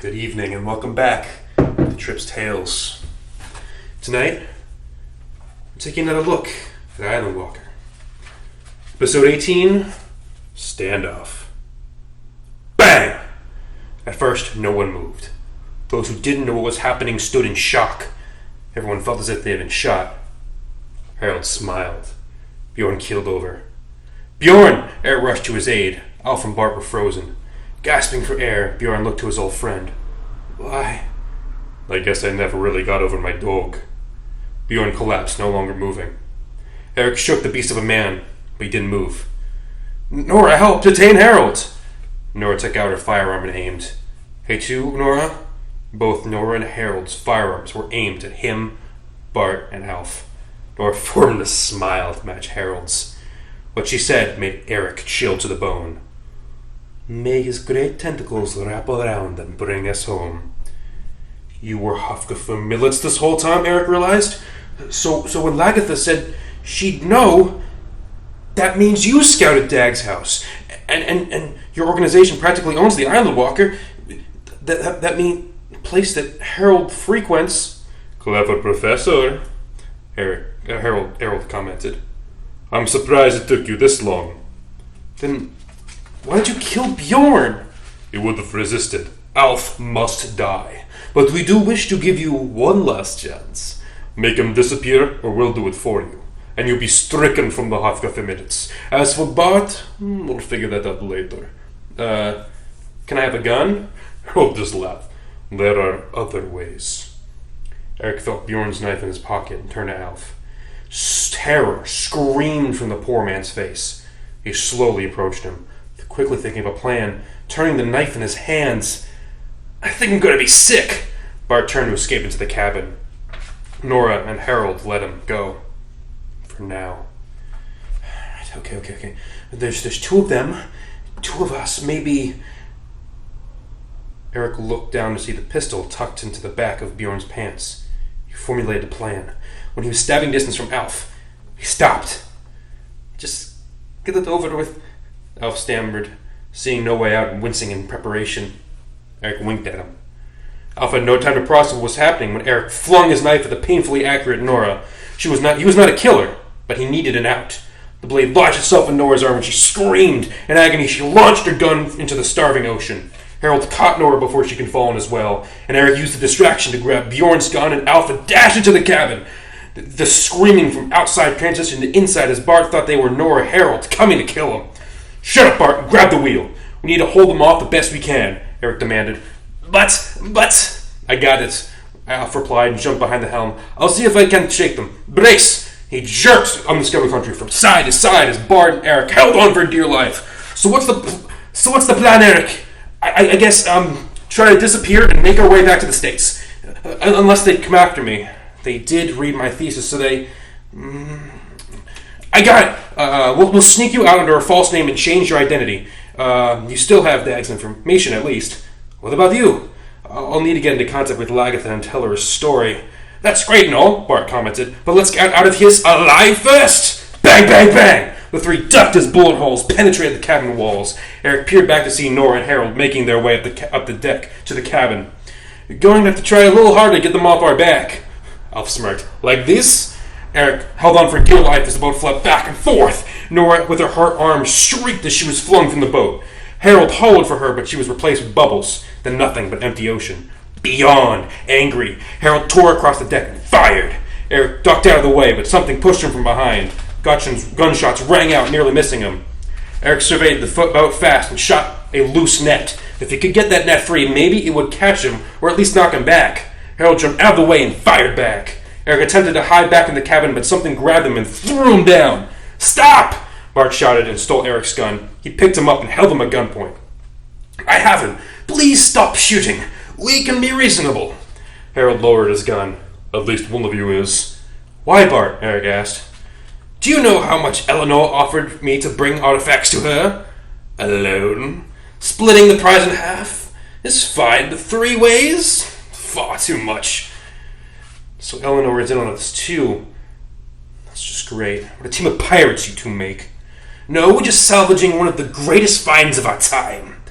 Good evening and welcome back to Trip's Tales. Tonight, I'm taking another look at Island Walker. Episode 18, Standoff. Bang! At first, no one moved. Those who didn't know what was happening stood in shock. Everyone felt as if they had been shot. Harold smiled. Bjorn keeled over. Bjorn! Eric rushed to his aid. Alf and Bart were frozen. Gasping for air, Bjorn looked to his old friend. Why? I guess I never really got over my dog. Bjorn collapsed, no longer moving. Eric shook the beast of a man, but he didn't move. Nora, help! Detain Harold! Nora took out her firearm and aimed. Hey too, Nora? Both Nora and Harold's firearms were aimed at him, Bart, and Alf. Nora formed a smile to match Harold's. What she said made Eric chill to the bone. May his great tentacles wrap around and bring us home. You were Hofka millets this whole time, Eric realized. So when Lagatha said she'd know, that means you scouted Dag's house. And your organization practically owns the Island Walker. That means the place that Harold frequents. Clever professor, Harold commented. I'm surprised it took you this long. Then why did you kill Bjorn? He would have resisted. Alf must die. But we do wish to give you one last chance. Make him disappear, or we'll do it for you. And you'll be stricken from the Hofka minutes. As for Bart, we'll figure that out later. Can I have a gun? Oh, just laugh. There are other ways. Eric felt Bjorn's knife in his pocket and turned to Alf. Terror screamed from the poor man's face. He slowly approached him, quickly thinking of a plan, turning the knife in his hands. I think I'm going to be sick! Bart turned to escape into the cabin. Nora and Harold let him go. For now. Okay. There's two of them. Two of us, maybe. Eric looked down to see the pistol tucked into the back of Bjorn's pants. He formulated a plan. When he was stabbing distance from Alf, he stopped. Just get it over with. Alf stammered, seeing no way out and wincing in preparation. Eric winked at him. Alf had no time to process what was happening when Eric flung his knife at the painfully accurate Nora. He was not a killer, but he needed an out. The blade lodged itself in Nora's arm and she screamed. In agony, she launched her gun into the starving ocean. Harold caught Nora before she could fall in as well, and Eric used the distraction to grab Bjorn's gun and Alf dashed into the cabin. The screaming from outside transitioned to inside as Bart thought they were Nora Harold coming to kill him. Shut up, Bart, and grab the wheel. We need to hold them off the best we can, Eric demanded. But... I got it, Alf replied and jumped behind the helm. I'll see if I can shake them. Brace! He jerked on the Discovery Country from side to side as Bart and Eric held on for dear life. So what's the plan, Eric? I guess, try to disappear and make our way back to the States. Unless they come after me. They did read my thesis, so they... I got it! We'll sneak you out under a false name and change your identity. You still have Dag's information, at least. What about you? I'll need to get into contact with Lagatha and tell her a story. That's great and all, Bart commented, but let's get out of here alive first! Bang, bang, bang! The three ducked as bullet holes penetrated the cabin walls. Eric peered back to see Nora and Harold making their way up the deck to the cabin. You're going to have to try a little harder to get them off our back. Alf smirked. Like this? Eric held on for dear life as the boat fled back and forth. Nora, with her hurt arm, shrieked as she was flung from the boat. Harold hollowed for her, but she was replaced with bubbles, then nothing but empty ocean. Beyond, angry, Harold tore across the deck and fired. Eric ducked out of the way, but something pushed him from behind. Gunshots rang out, nearly missing him. Eric surveyed the boat fast and shot a loose net. If he could get that net free, maybe it would catch him, or at least knock him back. Harold jumped out of the way and fired back. Eric attempted to hide back in the cabin, but something grabbed him and threw him down. Stop! Bart shouted and stole Eric's gun. He picked him up and held him at gunpoint. I have him. Please stop shooting. We can be reasonable. Harold lowered his gun. At least one of you is. Why, Bart? Eric asked. Do you know how much Eleanor offered me to bring artifacts to her? Alone? Splitting the prize in half? Is fine, but 3 ways? Far too much. So Eleanor is in on this too. That's just great. What a team of pirates you two make. No, we're just salvaging one of the greatest finds of our time.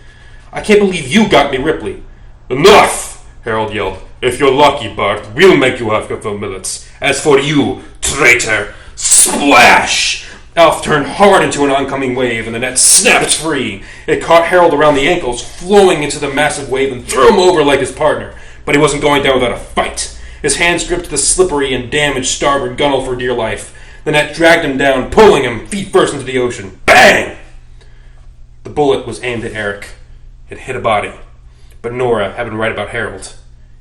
I can't believe you got me, Ripley. Enough! Harold yelled. If you're lucky, Bart, we'll make you half your millets. As for you, traitor, splash! Alf turned hard into an oncoming wave, and the net snapped free. It caught Harold around the ankles, flowing into the massive wave, and threw him over like his partner. But he wasn't going down without a fight. His hands gripped the slippery and damaged starboard gunwale for dear life. The net dragged him down, pulling him feet first into the ocean. Bang! The bullet was aimed at Eric. It hit a body. But Nora had been right about Harold.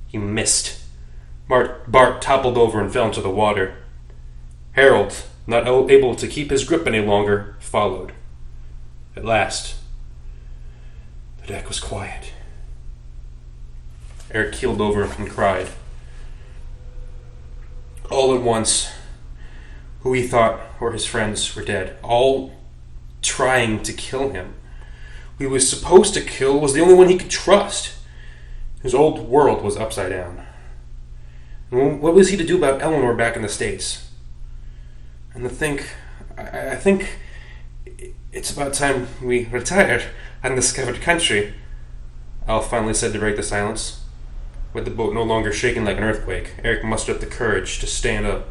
He missed. Bart toppled over and fell into the water. Harold, not able to keep his grip any longer, followed. At last, the deck was quiet. Eric keeled over and cried. All at once, who he thought were his friends were dead, all trying to kill him. Who he was supposed to kill was the only one he could trust. His old world was upside down. And what was he to do about Eleanor back in the States? And I think it's about time we retired undiscovered country, Alf finally said to break the silence. With the boat no longer shaking like an earthquake, Eric mustered up the courage to stand up.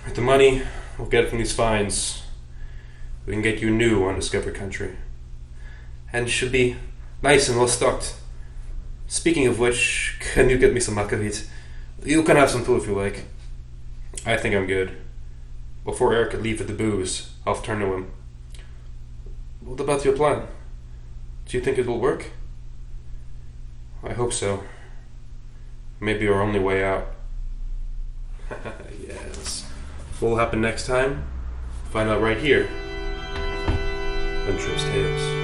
With the money we'll get from these fines, we can get you new undiscovered country. And it should be nice and well stocked. Speaking of which, can you get me some akavit? You can have some too if you like. I think I'm good. Before Eric could leave for the booze, Alf turned to him. What about your plan? Do you think it will work? I hope so. Maybe our only way out. Yes. What will happen next time? Find out right here on Trip's Tales.